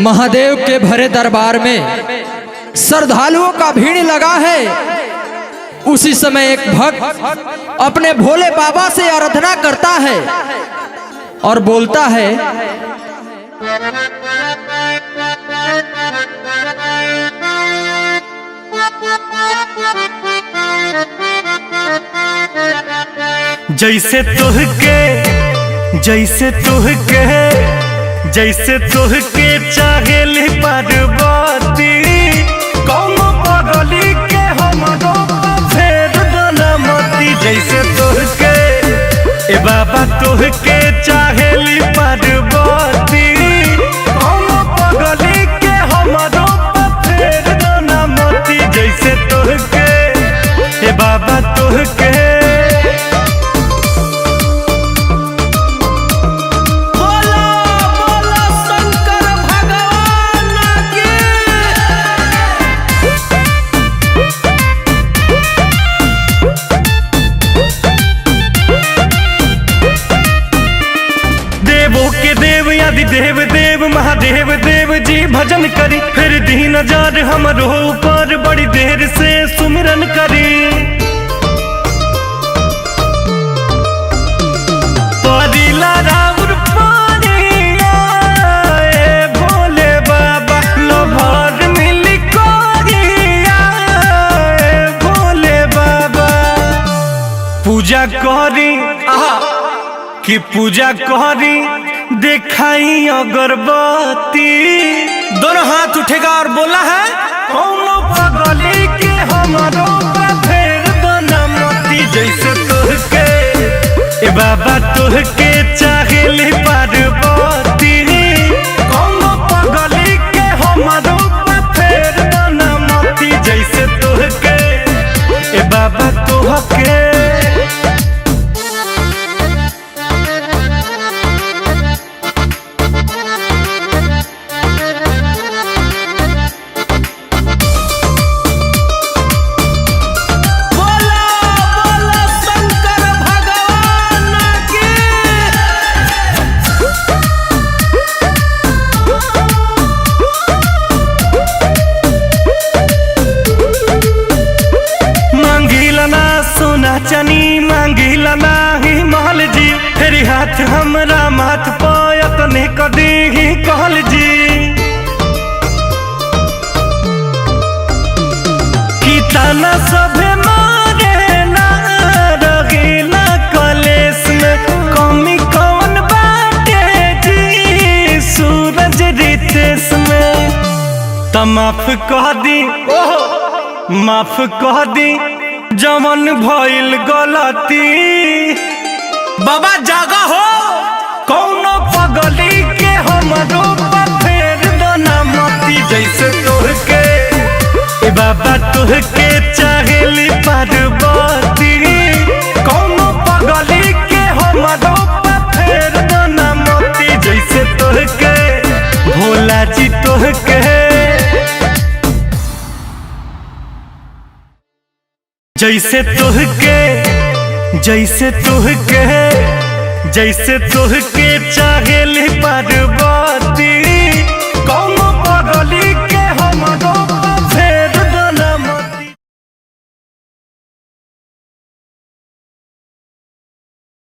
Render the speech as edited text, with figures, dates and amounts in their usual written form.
महादेव के भरे दरबार में श्रद्धालुओं का भीड़ लगा है। उसी समय एक भक्त अपने भोले बाबा से आराधना करता है और बोलता है, जैसे तुहके चाहेली पार्वती, कौनो पगली के हमरो फेर बनमती। जैसे तुहके ए बाबा तुहके चाहेली पार्वती, कौनो पगली के हमरो फेर बनमती। जैसे तुहके ए बाबा तुहके देव देव महादेव देव जी भजन करी, फिर दी नजर हमरो ऊपर बड़ी देर से सुमिरन करी। परिला राउर पानिया ए भोले बाबा, लोभर मिली कोरिया ए भोले बाबा। पूजा करी कि पूजा करी दिखाई अगरबत्ती, दोनों हाथ उठेगा और बोला है, कौनो पगली के हमारो फेर बनमती। जैसे तुहके ए बाबा तुहके चाहेली पार्वती, कौनो पगली के हमारो फेर बनमती। जैसे तुहके ए बाबा तुहके चनी मांगिला नाही महल जी, फेरी हाथ हमरा माथ पायत ने कदी ही कहल जी। की ताना सभे मारे ना रगीला कलेस में, कमी कौन बाटे जी सूरज रितेश में। त माफ कह दी माफ कह दी जमन भइल गलती, बाबा जागा हो, कौनो पगली के हमरो फेर बनमती। जैसे तुहके ए बाबा तुहके चाहेली पार्वती, कौनो पगली के हमरो फेर बनमती। जैसे तुहके भोला जी तुहके जैसे तुहके चाहेली पार्वती।